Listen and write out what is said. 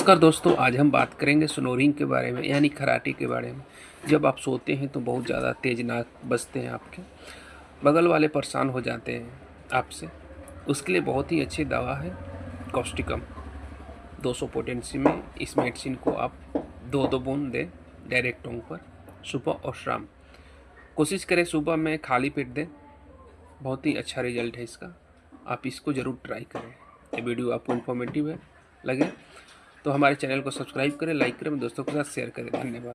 नमस्कार दोस्तों, आज हम बात करेंगे स्नोरिंग के बारे में यानी खराटे के बारे में। जब आप सोते हैं तो बहुत ज़्यादा तेज़ नाक बजते हैं आपके, बगल वाले परेशान हो जाते हैं आपसे। उसके लिए बहुत ही अच्छी दवा है कॉस्टिकम 200 पोटेंसी में। इस मेडिसिन को आप 2-2 बूंद दें डायरेक्ट टोंग पर, सुबह और शाम। कोशिश करें सुबह में खाली पेट दें, बहुत ही अच्छा रिजल्ट है इसका। आप इसको ज़रूर ट्राई करें। ये वीडियो आपको इन्फॉर्मेटिव है लगे तो हमारे चैनल को सब्सक्राइब करें, लाइक करें, दोस्तों के साथ शेयर करें। धन्यवाद।